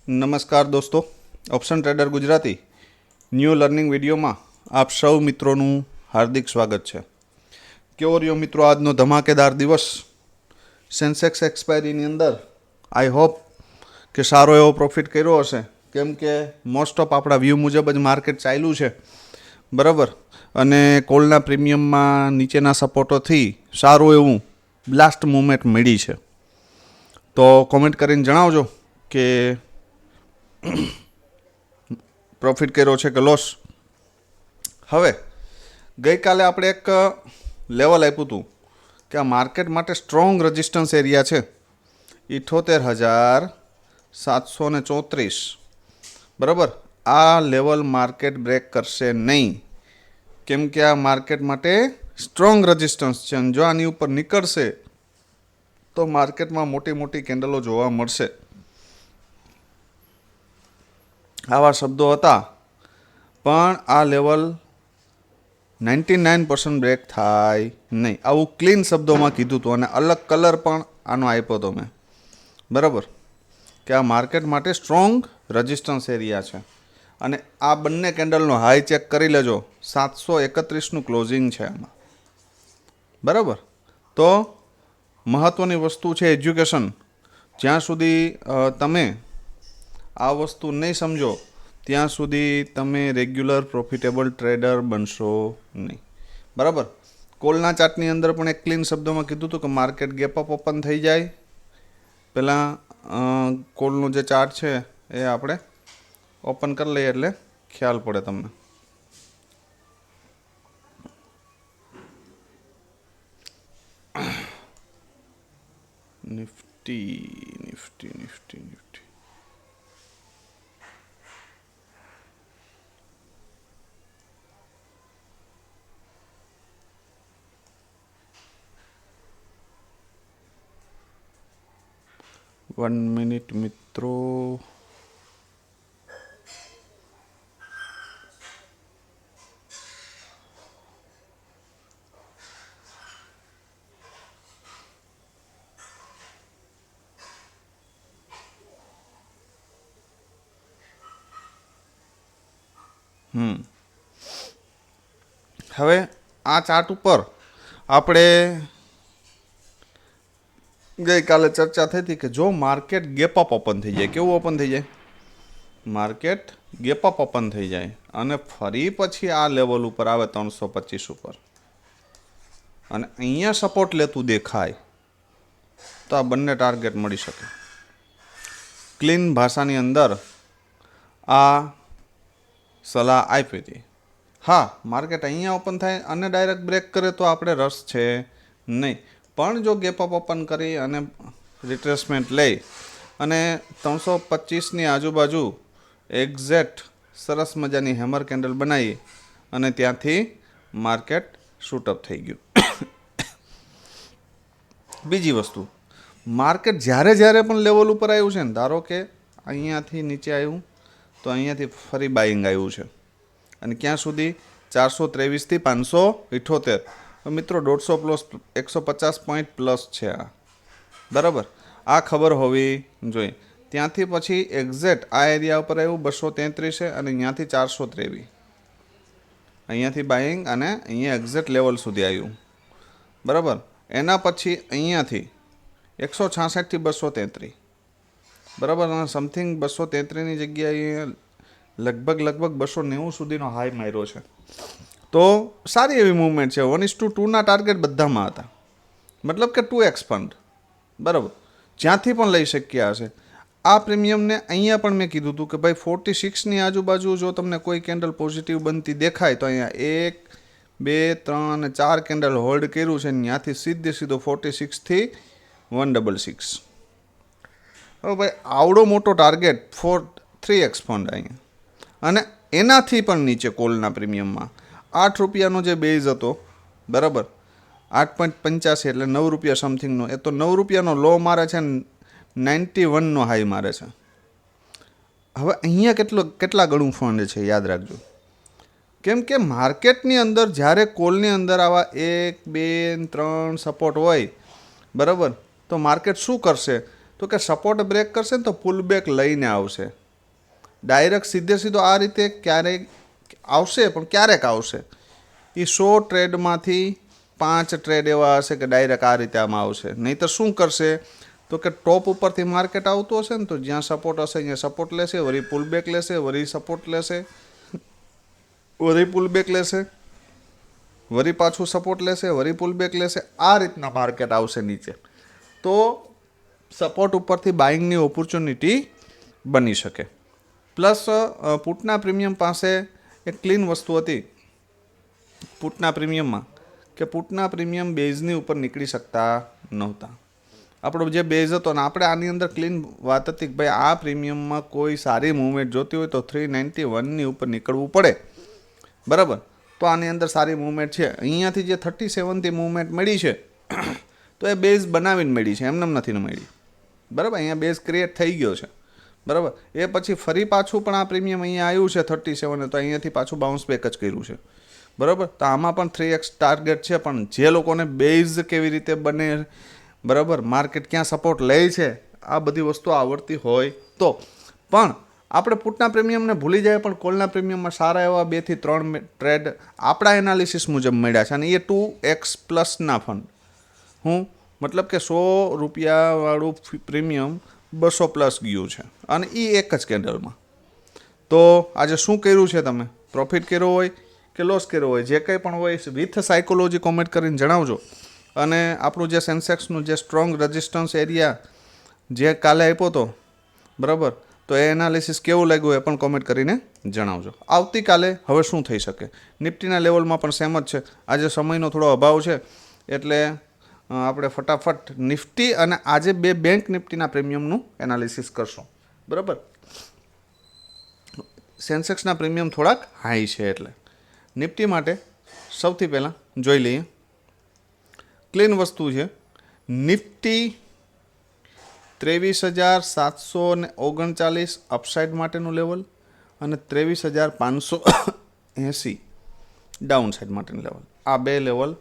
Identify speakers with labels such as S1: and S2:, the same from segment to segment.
S1: નમસ્કાર દોસ્તો, option trader Gujarati new learning વિડીયોમાં આપ સૌ મિત્રોનું હાર્દિક સ્વાગત છે. કેવો રહ્યો મિત્રો આજનો ધમાકેદાર દિવસ? સેન્સેક્સ એક્સપાયરીની અંદર આઈ હોપ કે સારો એવો પ્રોફિટ કર્યો હશે, કેમ કે મોસ્ટ ઓફ આપણા વ્યૂ મુજબ જ માર્કેટ ચાલ્યું છે, બરાબર. અને કોલના પ્રીમિયમમાં નીચેના સપોર્ટોથી સારું એવું બ્લાસ્ટ મૂવમેન્ટ મળી છે. તો કોમેન્ટ કરીને જણાવજો કે પ્રોફિટ કર્યો છે કે લોસ. હવે ગઈકાલે આપણે એક લેવલ આપ્યું હતું કે આ માર્કેટ માટે સ્ટ્રોંગ રેઝિસ્ટન્સ એરિયા છે 78,734, બરાબર. આ લેવલ માર્કેટ બ્રેક કરશે નહીં, કેમ કે આ માર્કેટ માટે સ્ટ્રોંગ રેઝિસ્ટન્સ છે. અને જો આની ઉપર નીકળશે તો માર્કેટમાં મોટી મોટી કેન્ડલો જોવા મળશે. આવા શબ્દો હતા, પણ આ લેવલ 99% બ્રેક થાય નહીં, આવું ક્લીન શબ્દોમાં કીધું હતું. અને અલગ કલર પણ આનો આપ્યો હતો મેં, બરાબર, કે આ માર્કેટ માટે સ્ટ્રોંગ રેઝિસ્ટન્સ એરિયા છે. અને આ બંને કેન્ડલનો હાઈ ચેક કરી લેજો, 731નું ક્લોઝિંગ છે આમાં, બરાબર. તો મહત્ત્વની વસ્તુ છે એજ્યુકેશન. જ્યાં સુધી તમે આ વસ્તુ નહીં સમજો ત્યાં સુધી તમે રેગ્યુલર પ્રોફિટેબલ ટ્રેડર બનશો નહીં, બરાબર. કોલના ચાર્ટની અંદર પણ એક ક્લીન શબ્દોમાં કીધું હતું કે માર્કેટ ગેપ અપ ઓપન થઈ જાય પહેલાં કોલનો જે ચાર્ટ છે એ આપણે ઓપન કરી લઈએ એટલે ખ્યાલ પડે તમને. Nifty Nifty Nifty Nifty one minute મિત્રો. હવે આ ચાર્ટ ઉપર આપણે ગઈકાલે ચર્ચા થઈ હતી કે જો માર્કેટ ગેપ અપ ઓપન થઈ જાય, કેવું ઓપન થઈ જાય? માર્કેટ ગેપ અપ ઓપન થઈ જાય અને ફરી પછી આ લેવલ ઉપર આવે 325 ઉપર અને અહીંયા સપોર્ટ લેતું દેખાય તો આ બંને ટાર્ગેટ મળી શકે. ક્લીન ભાષાની અંદર આ સલાહ આપી હતી. હા, માર્કેટ અહીંયા ઓપન થાય અને ડાયરેક્ટ બ્રેક કરે તો આપણે રસ છે નહીં, પણ જો ગેપ અપ ઓપન કરી અને રિટ્રેસમેન્ટ લઈ અને 325ની આજુબાજુ એક્ઝેક્ટ સરસ મજાની હેમર કેન્ડલ બનાવી અને ત્યાંથી માર્કેટ શૂટઅપ થઈ ગયું. બીજી વસ્તુ, માર્કેટ જ્યારે પણ લેવલ ઉપર આવ્યું છે ને, ધારો કે અહીંયાથી નીચે આવ્યું તો અહીંયાથી ફરી બાઇંગ આવ્યું છે અને ક્યાં સુધી? 423થી 578. મિત્રો 150 પ્લસ 150 પોઈન્ટ પ્લસ છે આ, બરાબર. આ ખબર હોવી જોઈએ. ત્યાંથી પછી એક્ઝેક્ટ આ એરિયા ઉપર આવ્યું 233 છે અને અહીંયાથી 423, અહીંયાથી બાઇંગ અને અહીંયા એક્ઝેક્ટ લેવલ સુધી આવ્યું, બરાબર. એના પછી અહીંયાથી 166થી 233, બરાબર. અને સમથિંગ 233ની જગ્યાએ લગભગ 290 સુધીનો હાઈ માર્યો છે. તો સારી એવી મૂવમેન્ટ છે. 1:2ના ટાર્ગેટ બધામાં હતા, મતલબ કે 2x ફંડ, બરાબર, જ્યાંથી પણ લઈ શક્યા હશે. આ પ્રીમિયમને અહીંયા પણ મેં કીધું હતું કે ભાઈ 46ની આજુબાજુ જો તમને કોઈ કેન્ડલ પોઝિટિવ બનતી દેખાય તો અહીંયા 1, 2, 3 અને 4 કેન્ડલ હોલ્ડ કર્યું છે. ત્યાંથી સીધો 46થી 166. હવે ભાઈ આવડો મોટો ટાર્ગેટ 3x ફંડ અહીંયા, અને એનાથી પણ નીચે કોલના પ્રીમિયમમાં 8 રૂપિયાનો જે બેઝ હતો, બરાબર, 8.85 એટલે 9 રૂપિયા સમથિંગનો, એ તો 9 રૂપિયાનો લો મારે છે ને 91નો હાઈ મારે છે. હવે અહીંયા કેટલા ગણું ફંડ છે યાદ રાખજો, કેમ કે માર્કેટની અંદર જ્યારે કોલની અંદર આવા 1, 2, 3 સપોર્ટ હોય, બરાબર, તો માર્કેટ શું કરશે? તો કે સપોર્ટ બ્રેક કરશે ને તો પુલ બેક લઈને આવશે. ડાયરેક્ટ સીધો આ રીતે ક્યારેક આવશે, પણ ક્યારેક આવશે. એ 100 ટ્રેડમાંથી 5 ટ્રેડ એવા હશે કે ડાયરેક્ટ આ રીતે આમાં આવશે. નહીં તો શું કરશે તો કે ટોપ ઉપરથી માર્કેટ આવતું હશે ને તો જ્યાં સપોર્ટ હશે અહીંયા સપોર્ટ લેશે, વળી પુલ બેક લેશે, વળી સપોર્ટ લેશે, વળી પુલ બેક લેશે, વળી પાછું સપોર્ટ લેશે, વળી પુલ બેક લેશે. આ રીતના માર્કેટ આવશે નીચે. તો સપોર્ટ ઉપરથી બાઇંગની ઓપોર્ચ્યુનિટી બની શકે. પ્લસ પુટના પ્રીમિયમ પાસે એક ક્લીન વસ્તુ હતી પુટના પ્રીમિયમમાં, કે પુટના પ્રીમિયમ બેઝની ઉપર નીકળી શકતા નહોતા. આપણો જે બેઝ હતો ને આપણે આની અંદર ક્લીન વાત હતી કે ભાઈ આ પ્રીમિયમમાં કોઈ સારી મૂવમેન્ટ જોતી હોય તો 391ની ઉપર નીકળવું પડે, બરાબર. તો આની અંદર સારી મૂવમેન્ટ છે. અહીંયાથી જે 37થી મૂવમેન્ટ મળી છે તો એ બેઝ બનાવીને મળી છે, એમને નથી મળી, બરાબર. અહીંયા બેઝ ક્રિએટ થઈ ગયો છે, બરાબર. એ પછી ફરી પાછું પણ આ પ્રીમિયમ અહીંયા આવ્યું છે 37, તો અહીંયાથી પાછું બાઉન્સ બેક જ કર્યું છે, બરાબર. તો આમાં પણ 3x ટાર્ગેટ છે. પણ જે લોકોને બેઝ કેવી રીતે બને, બરાબર, માર્કેટ ક્યાં સપોર્ટ લે છે, આ બધી વસ્તુ આવડતી હોય તો. પણ આપણે પુટના પ્રીમિયમને ભૂલી જાય, પણ કોલના પ્રીમિયમમાં સારા એવા 2 થી 3 ટ્રેડ આપણા એનાલિસિસ મુજબ મળ્યા છે. અને એ 2x પ્લસના ફંડ, હું મતલબ કે 100 રૂપિયાવાળું પ્રીમિયમ 200 પ્લસ ગયું છે, અને એ એક જ કેન્ડલમાં. તો આજે શું કર્યું છે, તમે પ્રોફિટ કર્યો હોય કે લોસ કર્યો હોય, જે કંઈ પણ હોય વિથ સાયકોલોજી કોમેન્ટ કરીને જણાવજો. અને આપણું જે સેન્સેક્સનું જે સ્ટ્રોંગ રેઝિસ્ટન્સ એરિયા જે કાલે આપ્યો હતો, બરાબર, તો એ એનાલિસિસ કેવું લાગ્યું એ પણ કોમેન્ટ કરીને જણાવજો. આવતીકાલે હવે શું થઈ શકે, નિફ્ટીના લેવલમાં પણ સેમ જ છે. આજે સમયનો થોડો અભાવ છે એટલે આપણે ફટાફટ નિફ્ટી અને આજે 2 બેંક નિફ્ટીના પ્રીમિયમનું એનાલિસિસ કરશું, બરાબર. સેન્સેક્સના પ્રીમિયમ થોડાક હાઈ છે એટલે નિફ્ટી માટે સૌથી પહેલાં જોઈ લઈએ. ક્લીન વસ્તુ છે. નિફ્ટી 23,739 અપસાઇડ માટેનું લેવલ અને 23,580 ડાઉન સાઇડ માટેનું લેવલ. આ 2 લેવલ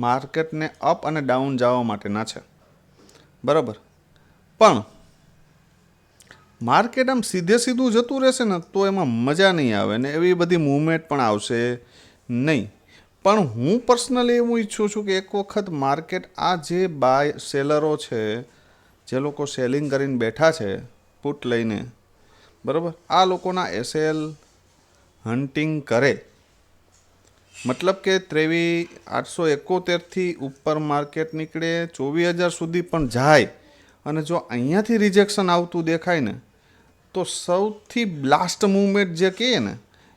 S1: માર્કેટને અપ અને ડાઉન જવા માટેના છે, બરાબર. પણ માર્કેટ આમ સીધું જતું રહેશે ને તો એમાં મજા નહીં આવે ને એવી બધી મૂવમેન્ટ પણ આવશે નહીં. પણ હું પર્સનલી એવું ઈચ્છું છું કે એક વખત માર્કેટ આ જે બાય સેલરો છે, જે લોકો સેલિંગ કરીને બેઠા છે પુટ લઈને, બરાબર, આ લોકોના એસએલ હન્ટિંગ કરે. મતલબ કે 23,871થી ઉપર માર્કેટ નીકળે, 24,000 સુધી પણ જાય, અને જો અહીંયાથી રિજેક્શન આવતું દેખાય ને તો સૌથી બ્લાસ્ટ મૂવમેન્ટ જે કહીએ ને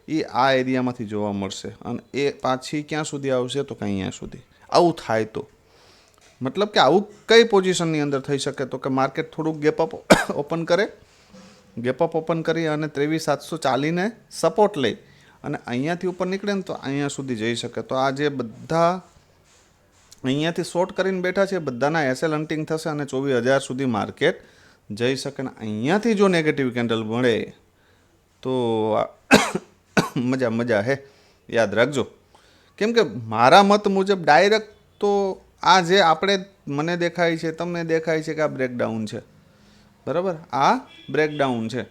S1: એ આ એરિયામાંથી જોવા મળશે. અને એ પાછી ક્યાં સુધી આવશે તો કે અહીંયા સુધી. આવું થાય તો મતલબ કે આવું કઈ પોઝિશનની અંદર થઈ શકે તો કે માર્કેટ થોડુંક ગેપ અપ ઓપન કરી અને 23,740ને સપોર્ટ લઈ અને અહીંયાથી ઉપર નીકળે ને તો અહીંયા સુધી જઈ શકે. તો આ જે બધા અહીંયાથી શોર્ટ કરીને બેઠા છે બધાના એસએલ હન્ટિંગ થશે અને 24,000 સુધી માર્કેટ જઈ શકે. ને અહીંયાથી જો નેગેટિવ કેન્ડલ મળે તો મજા હે, યાદ રાખજો. કેમ કે મારા મત મુજબ ડાયરેક્ટ તો આ જે આપણે મને દેખાય છે, તમને દેખાય છે કે આ બ્રેકડાઉન છે, બરાબર, આ બ્રેકડાઉન છે,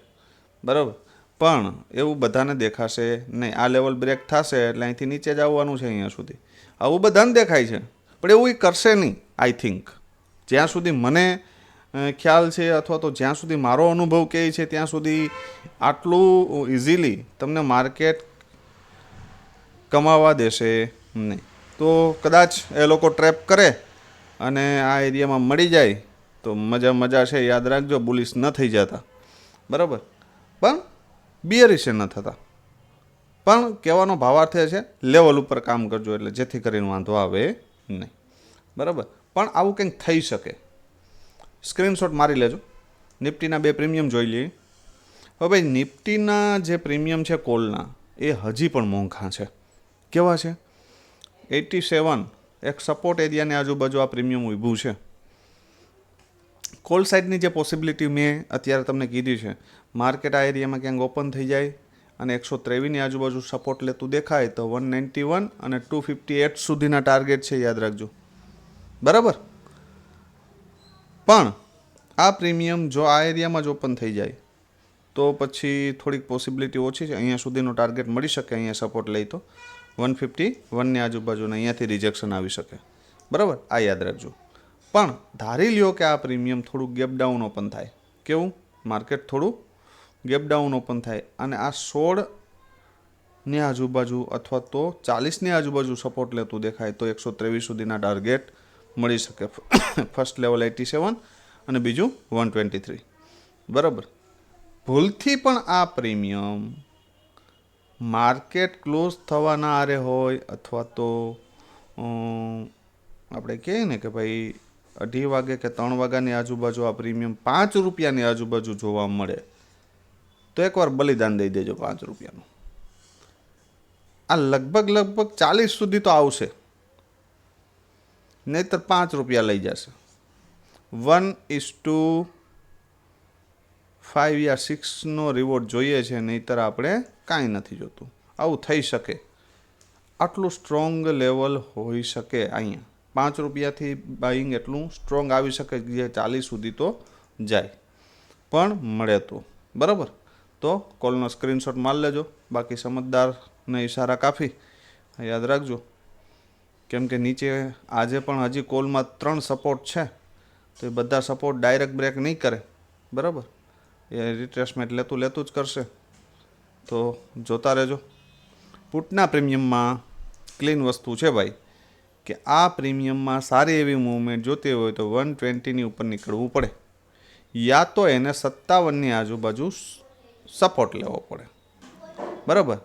S1: બરાબર. પણ એવું બધાને દેખાશે નહીં. આ લેવલ બ્રેક થશે એટલે અહીંથી નીચે જ આવવાનું છે અહીંયા સુધી, આવું બધાને દેખાય છે. પણ એવું એ કરશે નહીં આઈ થિંક, જ્યાં સુધી મને ખ્યાલ છે અથવા તો જ્યાં સુધી મારો અનુભવ કહે છે ત્યાં સુધી આટલું ઇઝીલી તમને માર્કેટ કમાવા દેશે નહીં. તો કદાચ એ લોકો ટ્રેપ કરે અને આ એરિયામાં મળી જાય તો મજા છે. યાદ રાખજો, બુલિશ ન થઈ જતા, બરાબર, પણ બિયરિશ ન થતા. પણ કહેવાનો ભાવાર્થ છે લેવલ ઉપર કામ કરજો એટલે જેથી કરીને વાંધો આવે નહીં, બરાબર. પણ આવું કંઈક થઈ શકે. સ્ક્રીનશોટ મારી લેજો. નિફ્ટીના 2 પ્રીમિયમ જોઈ લઈએ. હવે ભાઈ નિફ્ટીના જે પ્રીમિયમ છે કોલના એ હજી પણ મોંઘા છે. કેવા છે? 87 એક સપોર્ટ એરિયાની આજુબાજુ આ પ્રીમિયમ ઊભું છે. કોલ સાઇડની જે પોસિબિલિટી મેં અત્યારે તમને કીધી છે, માર્કેટ આ એરિયામાં ક્યાંક ઓપન થઈ જાય અને 123ની આજુબાજુ સપોર્ટ લેતું દેખાય તો 191 અને 258 સુધીના ટાર્ગેટ છે, યાદ રાખજો, બરાબર. પણ આ પ્રીમિયમ જો આ એરિયામાં જ ઓપન થઈ જાય તો પછી થોડીક પોસિબિલિટી ઓછી છે. અહીંયા સુધીનો ટાર્ગેટ મળી શકે. અહીંયા સપોર્ટ લઈ તો 151ની આજુબાજુને અહીંયાથી રિજેક્શન આવી શકે. બરાબર, આ યાદ રાખજો. પણ ધારી લ્યો કે આ પ્રીમિયમ થોડું ગેપ ડાઉન ઓપન થાય. કેવું? માર્કેટ થોડું ગેપ ડાઉન ઓપન થાય અને આ 16ની આજુબાજુ અથવા તો 40ની આજુબાજુ સપોર્ટ લેતું દેખાય તો 123 સુધીના ટાર્ગેટ મળી શકે. ફર્સ્ટ લેવલ 87 અને બીજું 123. બરાબર. ભૂલથી પણ આ પ્રીમિયમ માર્કેટ ક્લોઝ થવાના આરે હોય અથવા તો આપણે કહીએ ને કે ભાઈ 2:30 વાગે કે 3 વાગ્યાની આજુબાજુ આ પ્રીમિયમ 5 રૂપિયાની આજુબાજુ જોવા મળે તો એકવાર બલિદાન દઈ દેજો 5 રૂપિયાનું. આ લગભગ 40 સુધી તો આવશે, નહીતર 5 રૂપિયા લઈ જશે. 1:5 યા 6નો રિવોર્ડ જોઈએ છે, નહીતર આપણે કાંઈ નથી જોતું. આવું થઈ શકે. આટલું સ્ટ્રોંગ લેવલ હોઈ શકે. અહીંયા 5 રૂપિયાથી બાઇંગ એટલું સ્ટ્રોંગ આવી શકે જે 40 સુધી તો જાય પણ મળે તો. બરાબર, તો કોલનો સ્ક્રીનશોટ મારી લેજો. બાકી સમજદારને ઈશારા કાફી, યાદ રાખજો. કેમ કે નીચે આજે પણ હજી કોલમાં 3 સપોર્ટ છે તો એ બધા સપોર્ટ ડાયરેક્ટ બ્રેક નહીં કરે. બરાબર, એ રિટ્રેસમેન્ટ લેતું જ કરશે. તો જોતા રહેજો. પુટના પ્રીમિયમમાં ક્લીન વસ્તુ છે ભાઈ કે આ પ્રીમિયમમાં સારી એવી મૂવમેન્ટ જોતી હોય તો 120ની ઉપર નીકળવું પડે, યા તો એને 57ની આજુબાજુ સપોર્ટ લેવો પડે. બરાબર,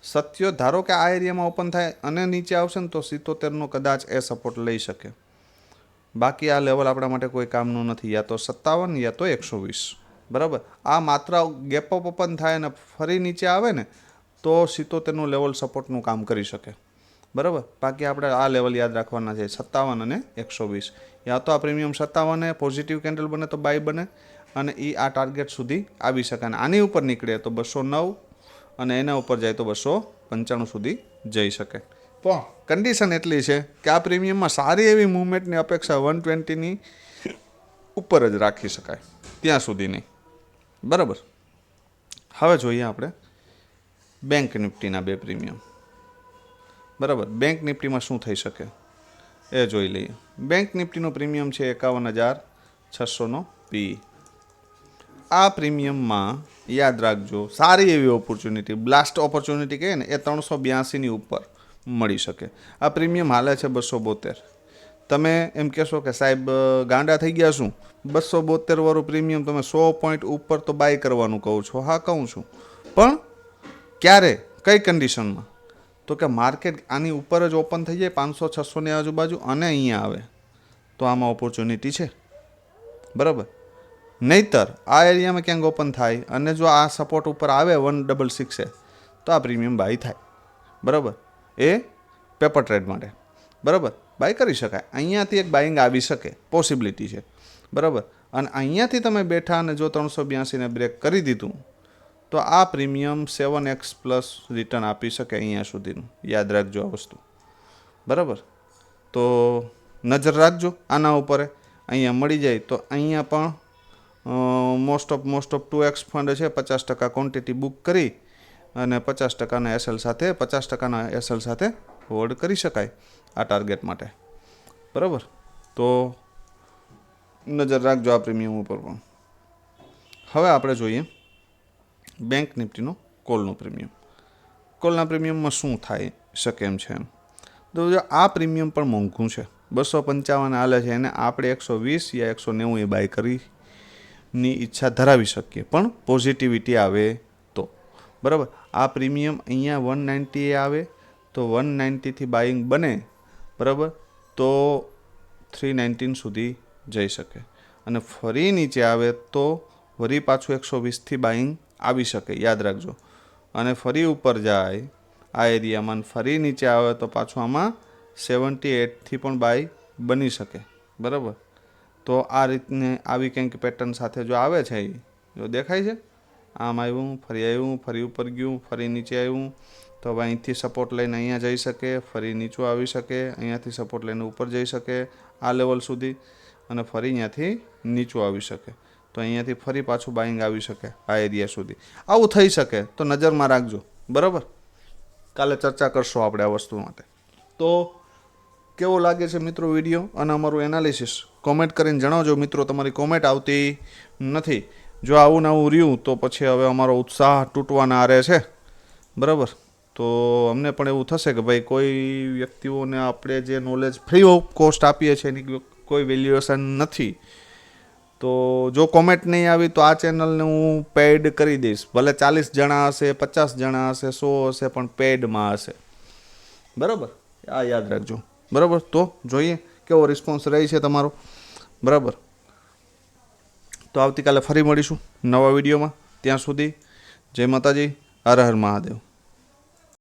S1: સત્યો ધારો કે આ એરિયામાં ઓપન થાય અને નીચે આવશે ને તો 77નો કદાચ એ સપોર્ટ લઈ શકે. બાકી આ લેવલ આપણા માટે કોઈ કામનું નથી, યા તો 57 યા તો 120. બરાબર, આ માત્ર ગેપ અપ ઓપન થાય અને ફરી નીચે આવે ને તો 77નું લેવલ સપોર્ટનું કામ કરી શકે. બરાબર, બાકી આપણે આ લેવલ યાદ રાખવાના છે 57 અને 120. યા તો આ પ્રીમિયમ 57 પોઝિટિવ કેન્ડલ બને તો બાય બને અને એ આ ટાર્ગેટ સુધી આવી શકે અને આની ઉપર નીકળે તો 209 અને એના ઉપર જાય તો 295 સુધી જઈ શકે. પણ કન્ડિશન એટલી છે કે આ પ્રીમિયમમાં સારી એવી મૂવમેન્ટની અપેક્ષા 120ની ઉપર જ રાખી શકાય, ત્યાં સુધી નહીં. બરાબર, હવે જોઈએ આપણે બેંક નિફ્ટીના 2 પ્રીમિયમ. બરાબર, બેંક નિફ્ટીમાં શું થઈ શકે એ જોઈ લઈએ. બેંક નિફ્ટીનો પ્રીમિયમ છે 51,600નો પી. આ પ્રીમિયમમાં યાદ રાખજો સારી એવી ઓપોર્ચ્યુનિટી, બ્લાસ્ટ ઓપોર્ચ્યુનિટી કહીએ ને એ 382ની ઉપર મળી શકે. આ પ્રીમિયમ હાલે છે 272. તમે એમ કહેશો કે સાહેબ ગાંડા થઈ ગયા શું, 272 વાળું પ્રીમિયમ તમે 100 પોઈન્ટ ઉપર તો બાય કરવાનું કહું છો. હા, કહું છું, પણ ક્યારે, કઈ કન્ડિશનમાં? તો કે માર્કેટ આની ઉપર જ ઓપન થઈ જાય 500-600ની આજુબાજુ અને અહીંયા આવે તો આમાં ઓપોર્ચ્યુનિટી છે. બરાબર, નહીતર આ એરિયામાં ક્યાંક ઓપન થાય અને જો આ સપોર્ટ ઉપર આવે 166 તો આ પ્રીમિયમ બાય થાય. બરાબર, એ પેપર ટ્રેડ માટે. બરાબર, બાય કરી શકાય. અહીંયાથી એક બાઇંગ આવી શકે, પોસિબિલિટી છે. બરાબર, અને અહીંયાથી તમે બેઠા અને જો 382ને બ્રેક કરી દીધું તો આ પ્રીમિયમ 7x પ્લસ રિટર્ન આપી શકે અહીંયા સુધીનું. યાદ રાખજો આ વસ્તુ. બરાબર, તો નજર રાખજો આના ઉપર. અહીંયા મળી જાય તો અહીંયા પણ મોસ્ટ ઓફ 2x ફંડ છે, 50% ક્વોન્ટિટી બુક કરી અને 50%ના એસએલ સાથે 50%ના એસએલ સાથે હોલ્ડ કરી શકાય આ ટાર્ગેટ માટે. બરાબર, તો નજર રાખજો આ પ્રીમિયમ ઉપર પણ. હવે આપણે જોઈએ બેંક નિફ્ટીનો કોલનો પ્રીમિયમ. કોલના પ્રીમિયમમાં શું થાય શકે એમ છે. તો જો આ પ્રીમિયમ પણ મોંઘું છે, 255 હાલે છે, એને આપણે 120 યા 190 એ બાય કરીની ઈચ્છા ધરાવી શકીએ પણ પોઝિટિવિટી આવે તો. બરાબર, આ પ્રીમિયમ અહીંયા 190 આવે તો 190થી બાઇંગ બને. બરાબર, તો 319 સુધી જઈ શકે અને ફરી નીચે આવે તો વળી પાછું 120થી બાઇંગ આવી શકે. યાદ રાખજો. અને ફરી ઉપર જાય આ એરિયામાં ફરી નીચે આવે તો પાછું આમાં 78થી પણ બાય બની શકે. બરાબર, તો આ રીતને આવી કંઈક પેટર્ન સાથે જો આવે છે, એ જો દેખાય છે, આમ આવ્યું, ફરી ઉપર ગયું, ફરી નીચે આવ્યું, તો હવે અહીંથી સપોર્ટ લઈને અહીંયા જઈ શકે, ફરી નીચું આવી શકે, અહીંયાથી સપોર્ટ લઈને ઉપર જઈ શકે આ લેવલ સુધી, અને ફરી અહીંયાથી નીચું આવી શકે, તો અહીંયાથી ફરી પાછું બાઇંગ આવી શકે આ એરિયા સુધી. આવું થઈ શકે તો નજરમાં રાખજો, બરાબર. કાલે ચર્ચા કરશો આપણે આ વસ્તુ માટે. તો કેવો લાગે છે મિત્રો વિડીયો અને અમારું એનાલિસિસ કોમેન્ટ કરીને જણાવજો મિત્રો. તમારી કોમેન્ટ આવતી નથી. જો આવું ને આવું રહ્યું તો પછી હવે અમારો ઉત્સાહ તૂટવાના આરે છે, બરાબર. તો અમને પણ એવું થશે કે ભાઈ કોઈ વ્યક્તિઓને આપણે જે નોલેજ ફ્રી ઓફ કોસ્ટ આપીએ છીએ એની કોઈ વેલ્યુએશન નથી. તો જો કોમેન્ટ નહીં આવી તો આ ચેનલને હું પેઇડ કરી દઈશ. ભલે 40 જણા હશે, 50 જણા હશે, 100 હશે, પણ પેઇડમાં હશે, બરાબર. આ યાદ રાખજો, બરાબર. તો જોઈએ કેવો રિસ્પોન્સ રહી છે તમારો, બરાબર. તો આવતીકાલે ફરી મળીશું નવા વિડીયોમાં. ત્યાં સુધી જય માતાજી, હર હર મહાદેવ.